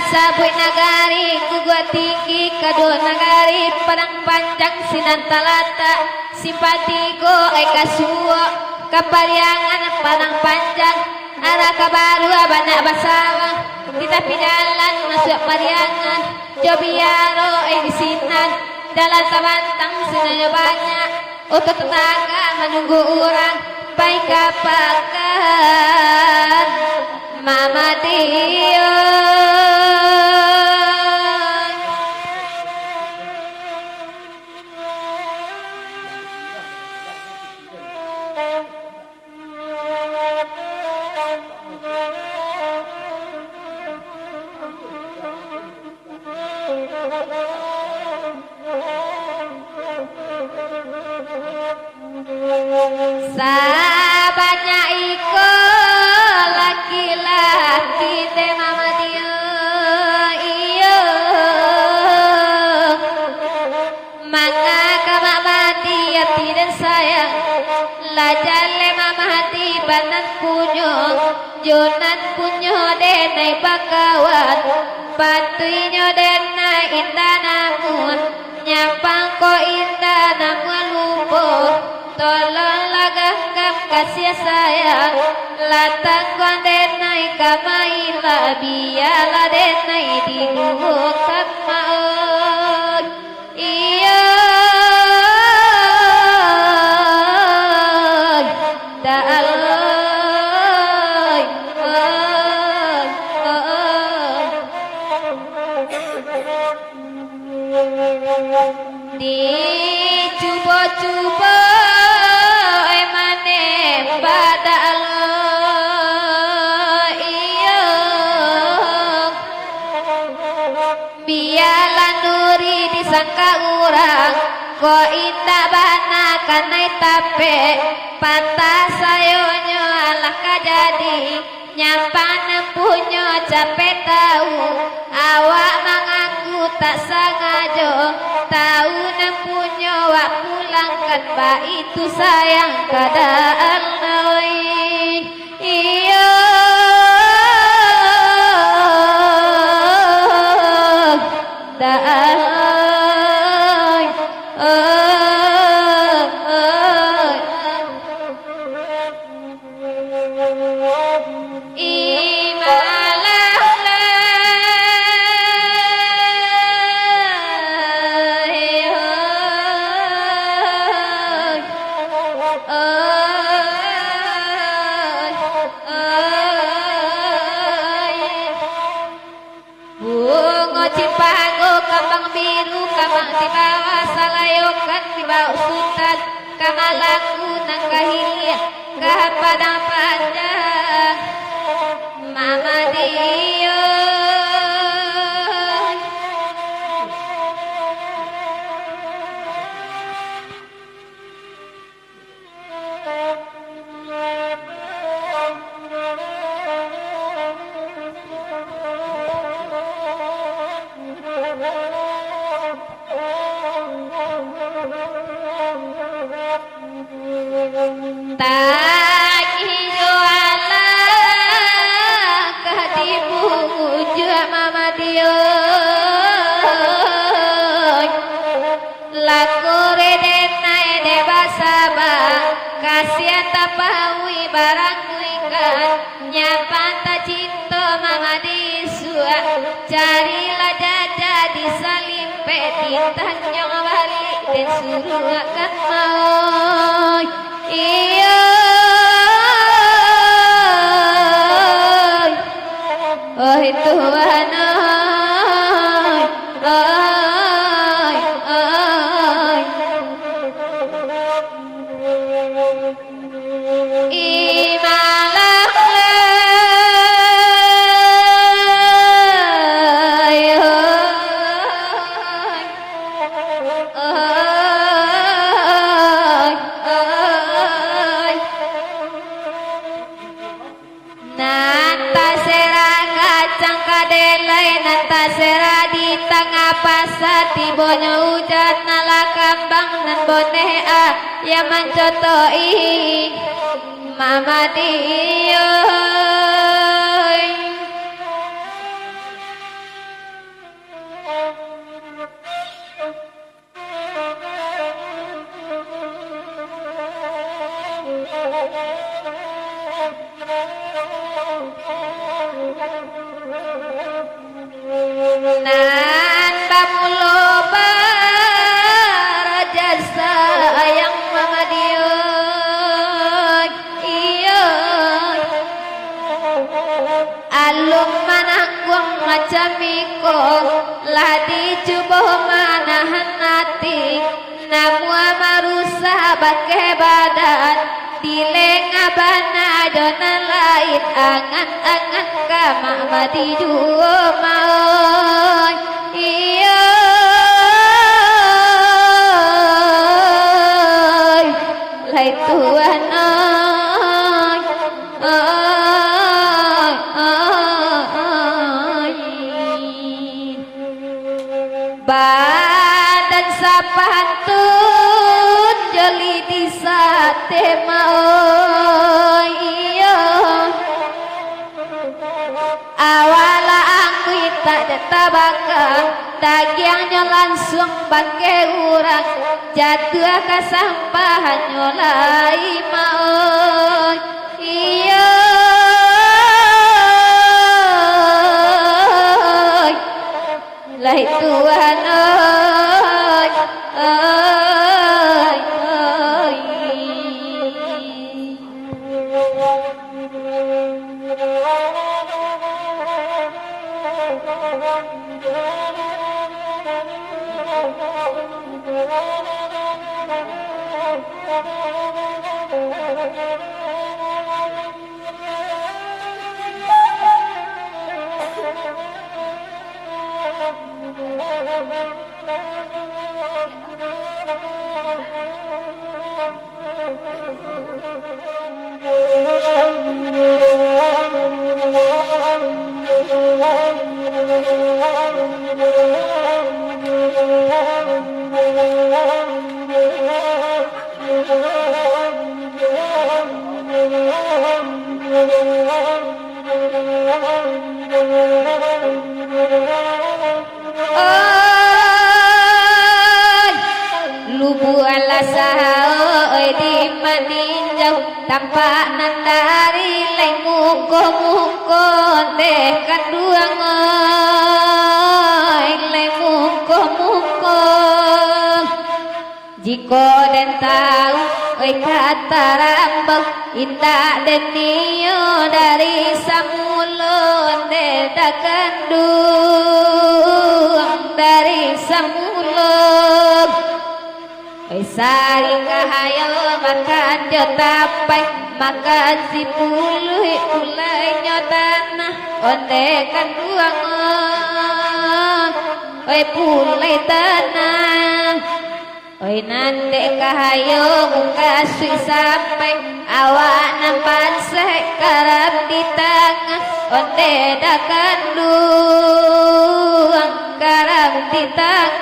Sabui nagari gugua tinggi kedua nagari padang panjang sinan talata simpatigo eka suwo kapariangan padang panjang arah kabaru abana basawang di tepi jalan masuk pariangan jobiaro sinan jalan tabantang sinan banyak untuk tetangga menunggu orang baik kapakan Mama Dio. Sahabatnya iko laki-laki teh mama dia iyo maka kama mati ya tidak sayang lajale mama hati banan punyo jonan punyo denai bakawat patuinyo denai indanamun nyapang ko indanamun lupo tolong lagakap kasih sayang latang kondenai kamaila biala denai dibuka maut iya da'alai dicuba-cuba sangka urang ko indah bana kanai tape patah sayonyo alah kajadi nyampan nempunyo capek tahu awak mengaku tak sengaja tahu nempunyo wak pulangkan ba itu sayang kadaan iyo daan kamalaku nang kahilya kapadang panjang mama Dio kasihan tapawi barang ikan nyapa tak cinta mama disua carilah jajah disalimpe ditanya balik dan suruh akan mau iyo oh itu wana lain antasera di tengah pasar tibonya hujan nala kambang dan bonea yang mencotoi mama dioy nan bamuloba raja sayang mama dioy iyo alung mananggung macam iko lah dicoba manahan hati namu marusa bagai badan dileng abana dona lain angan-angan kama mati duo mau iyo lai Tuhan badan sapantun jeli di sate mau iyo awala aku tak tabaka dagiangnya langsung pakai urang jatuh ke sampahan nyolai mau iyo lai Tuhan tampak nandari lain muko-muko teh kanduang lain muko-muko jiko den tahu kata rambang indah den nio dari samulon deda kanduang dari samulon sari kahayal makan jotapai makan si puluh ulai nyotana onde kanduang pulai tanah nande kahayo kasih sampai awak nampan sekarang di tangan onde da kanduang karang di tangan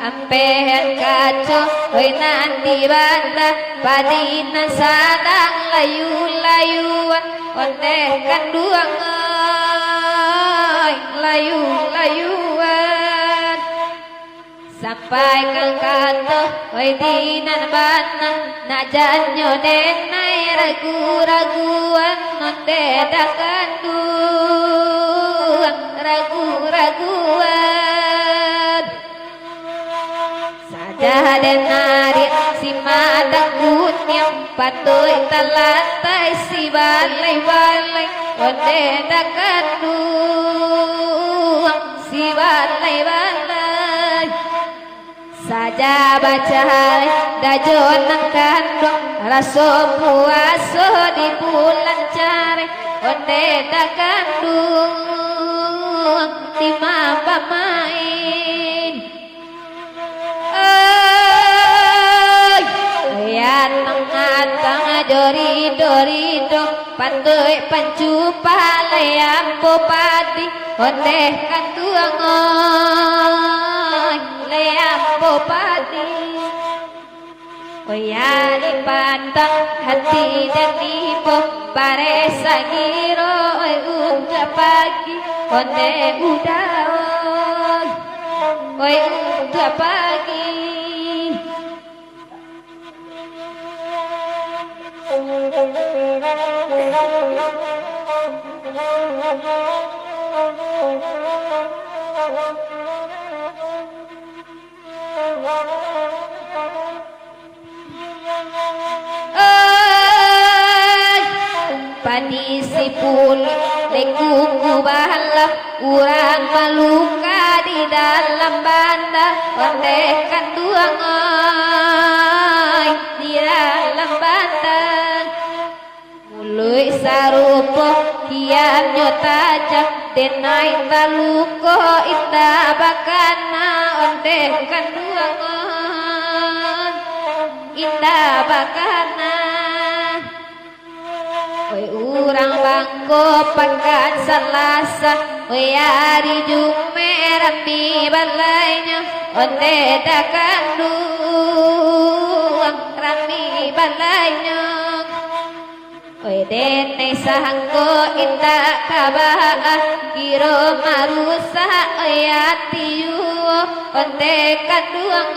ampehan kaco nanti banda padina sadang layu-layuan onde kanduang layu-layuan sampai kang kato dinan bana najanyo denai ragu-raguan onde da kanduang ragu-raguan dan nari si madang kunyam patuh talatai si balai-balai onde da kanduang si balai-balai saja baca dajon nang kandung raso puaso di bulan care onde da kandung timamba main ya tengah jori-dorido pandoy pancu palayam popati onde kanduangoy layam popati oyari pandang hati dan ibu pare sagiro udah pagi onde udah udah pagi padi sipul lekuku balap urang maluka di dalam banda ondekan duangoy di dalam banda mului sarupo kian nyotaja denai taluko ita bakana ondekan duangoy ita bakana oi urang bangko pakan salasa oi hari jume rambi balainya onde da kanduang rambi balainya oi dene sangko ita kabaa kiro marusa oi atiu onde kanduang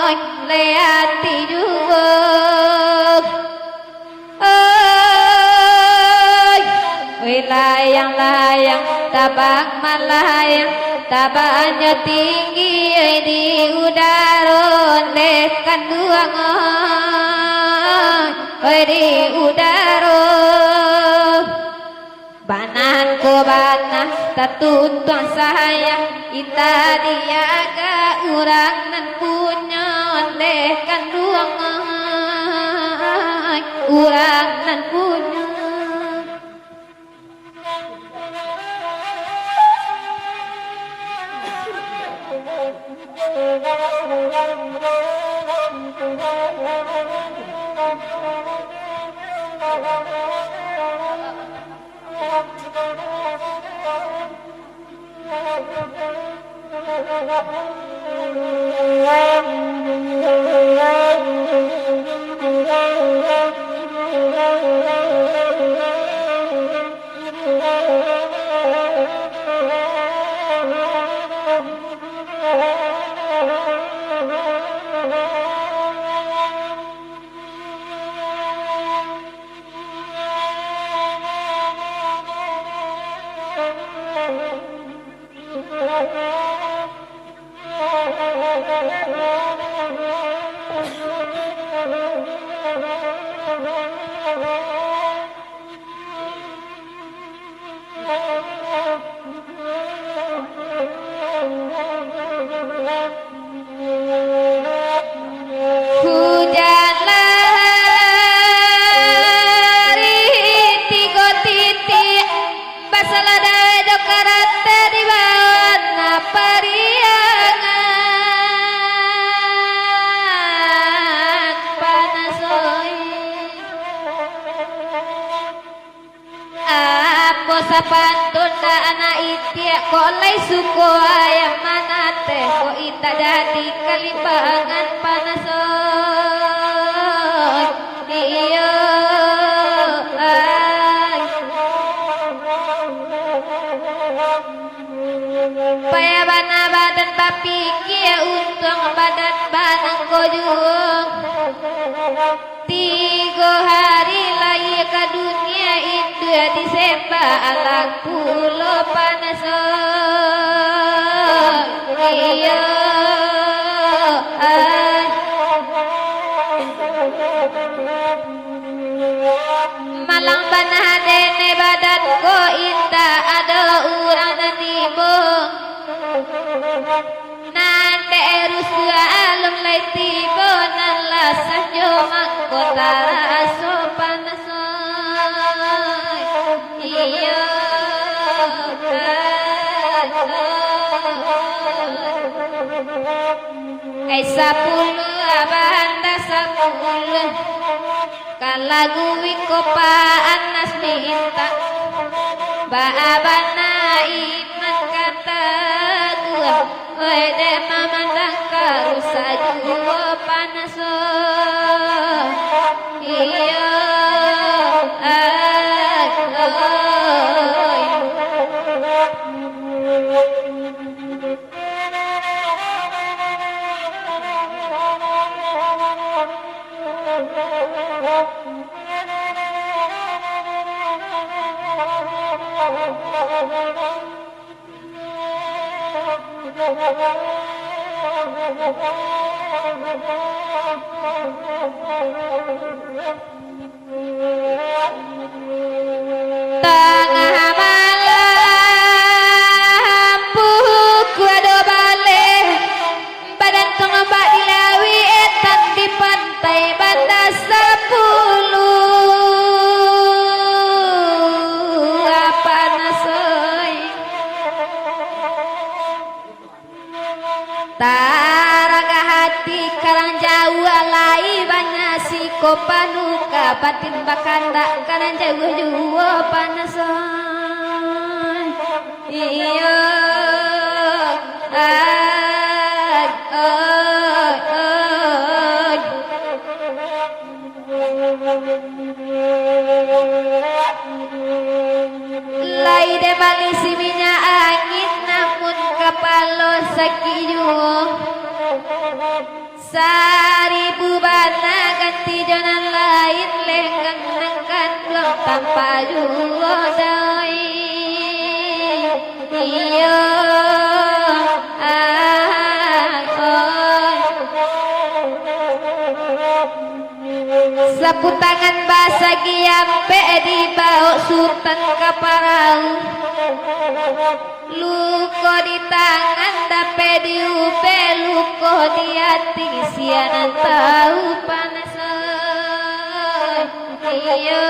oi leati juo layang-layang tabak malayang tabaknya tinggi di udara ondekan duangoy di udara banan ko banah tatuntang sayang ita diaga urang nan punya ondekan duangoy urang nan punya Sapantunda anak itia kolai suko ayam manate ko ita jadi kalipangan panasoy iyo ay paya bana badan papikia untung badan banang kojung 3 hari lagi ke dunia itu disembah alang pulau panasoy iyo malang banah dene badan ko inta ada urang nanibong nanda erus alum laiti bonan la sanjo makotara sopan soy iya sepuluh abanda sepuluh kalagu wikopa anas minta baabana iman kata gua wede mamandang karusa juwa panaso iya tengah malam buku ado balik badan pengombak dilawi etan di pantai Banda Sepuluh apa nasoy taraga hati karang jauh alai banyak si kopanuka batin bakanda karang jauh jua panasan iya lai de balisi minyak angin namun kapalo sakiyu seribu bana ganti jonan lain lenggang nangkan belum tanpa juo doi iyo sapu tangan basa giampe di bau sultan kaparau luko di tangan dape di upe luko di hati sianan tahu panas iya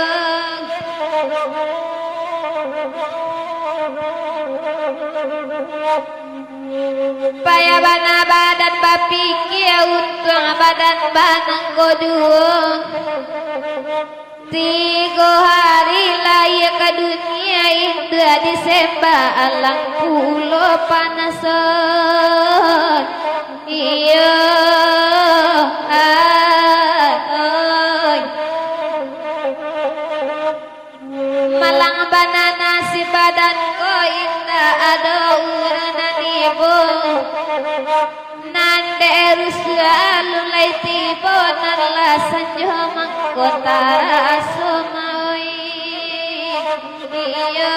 paya bana badan bapikia untung badan banang koduong 3 hari laya ke dunia indah Desember alang pulau panasan iya malang banana si badan ko indah ada uranan ibu nande erus alun laiti bonan la sanjo mangkotara somai iya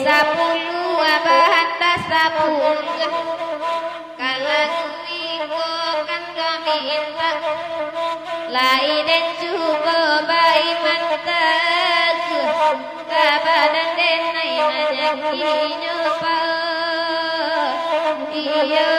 sepuluh abahanda sepuluh kalang wiko kan kami inta laiden juga bayi mantak kabadan denai nanya kinyo pa iya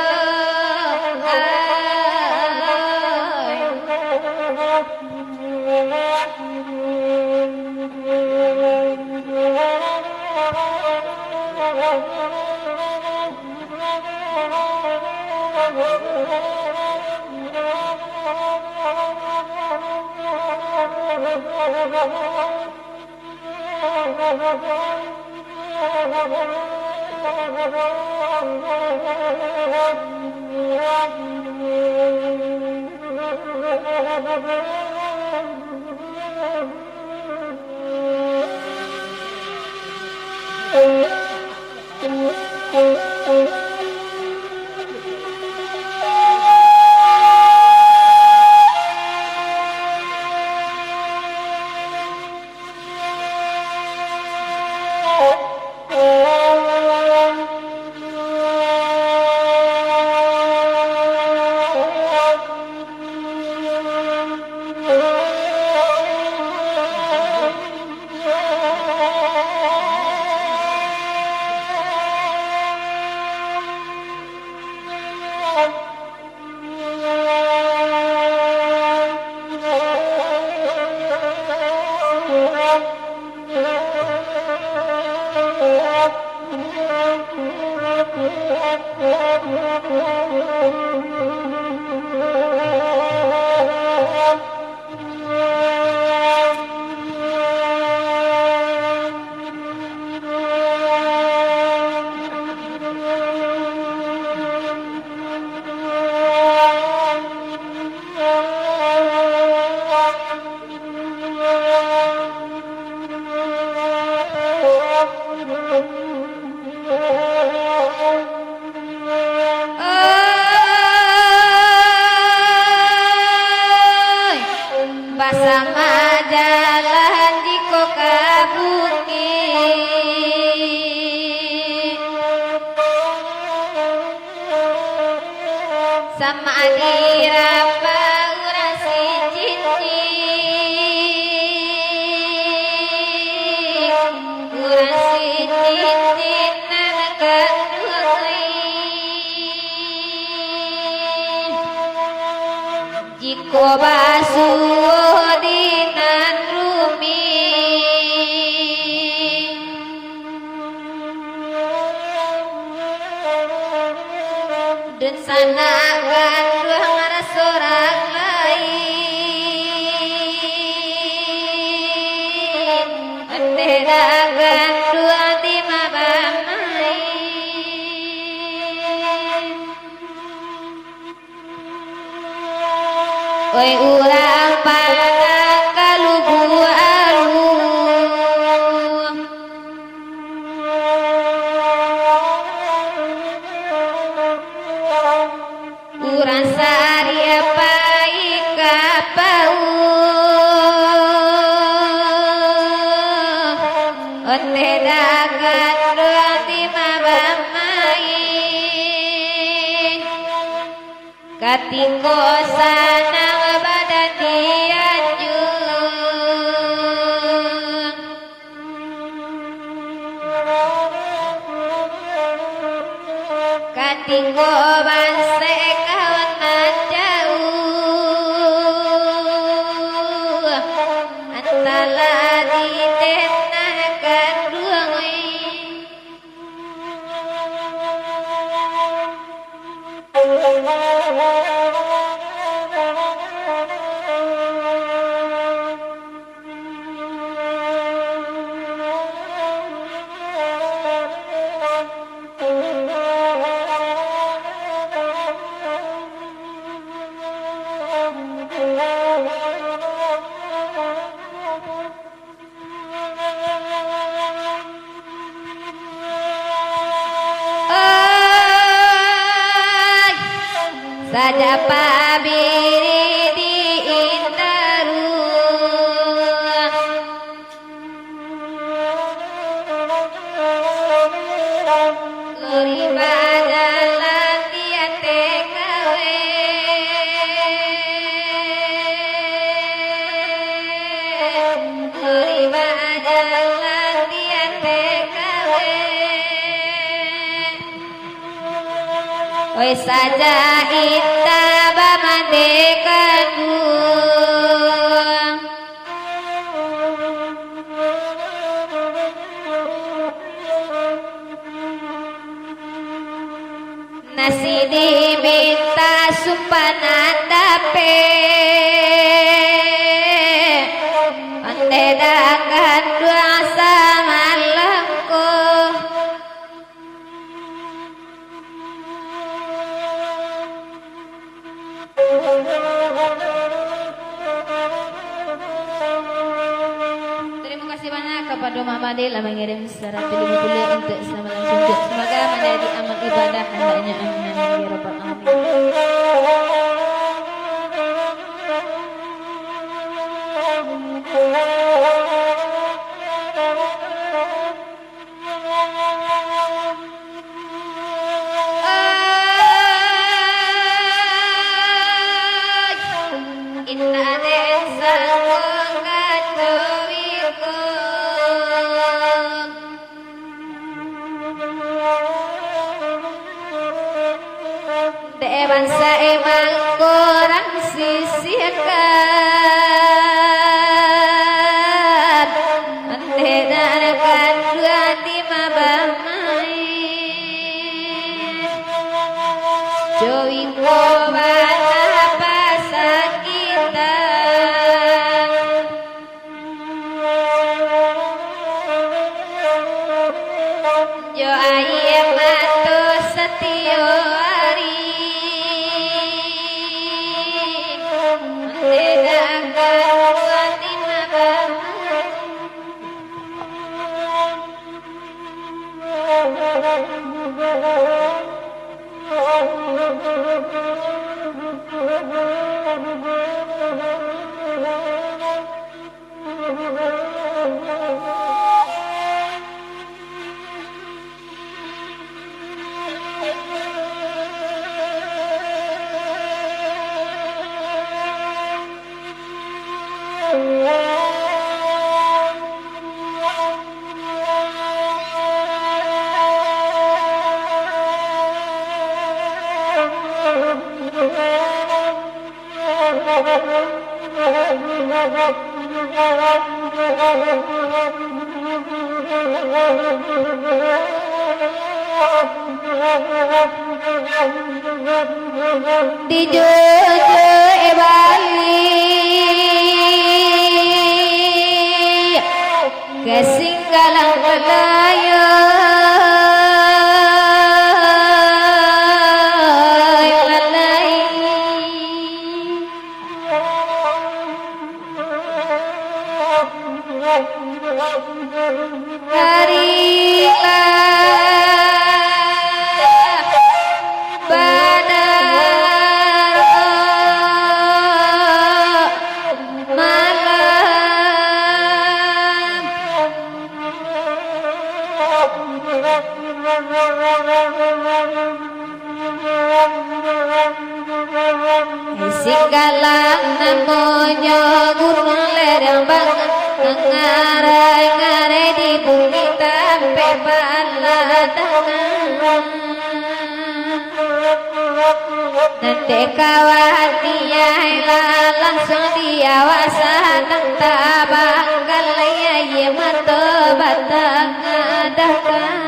Sama jalan di koka bukit sama dirapa urang si cicing urang si cicing nangka jiko basuh dinan rumi dan sana gandua ngaras orang lain antara gandua di mabamai oi urang padang kalugu alu urang saria pai kapau ote dagan doang di mabamai katinggo sanang badan dianjung katinggo banse kawanan jauh antala di tenakan duangi saja pabiri di indaru lori badalan dia tekawe lori badalan dia tekawe oi saja ita bamandekanu nasi diminta sumpanan dape ante dakan dua sama lengko terima kasih banyak kepada Mama Dela mengirim 150 untuk selamat suntuk. Semoga menjadi amal ibadah hendaknya amin ya rabbal alamin. Inna desa bangsa emang kurang sisihkan mendengarkan dua lima bamai jowi kobana pasang kita jo aye matu setio hari mendengarkan dua lima bamai di jojo Bali kesinggalan Melayu Singgalang namanya gunung lereng banget ngarai-ngarai di bumi sampai baladangan nanti kawan dia langsung diawasan nang tabanggal ya mata batang adakan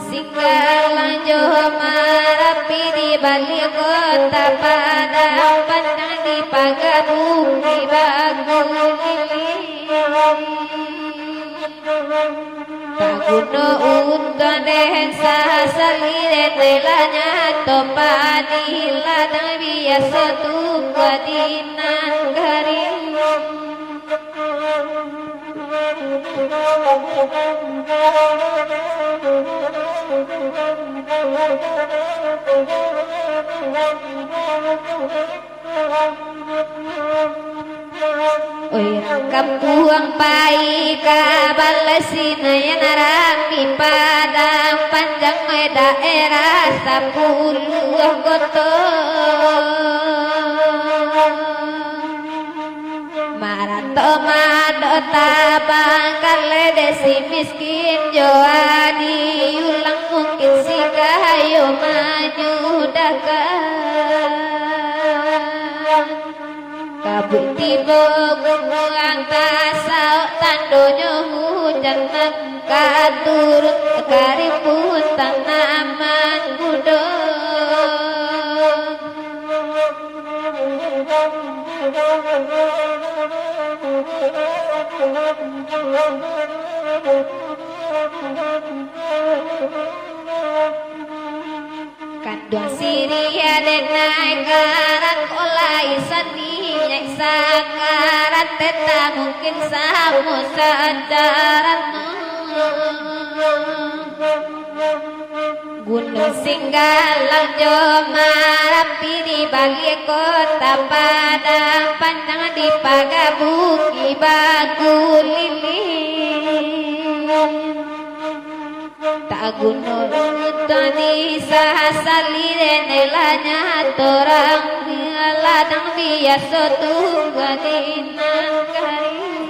singgalang Johor Marapi di balik kota Padang pandang di pagar bumi bagus tak guna untuk desa salire telanya topadi ladang biasa tuh kadinan garing Kampung pai kabalesina yang narami padang panjang daerah 10 gotong Marato madota bangkale desi miskin joadi ulang mungkin si kayo manyudakan kabut tiba gunung tasau tandonyo hujan mengkaturut karipun tanaman gudong Kandung Siria dan naik karat olai sandi sakarat teta mungkin samu sejarat Gunung Singgalang Marapi di balik kota Padang pandang di pagabuki bagu lilin tak gunung tadi sasalire nelanya torang ladang biasa tungganinan kari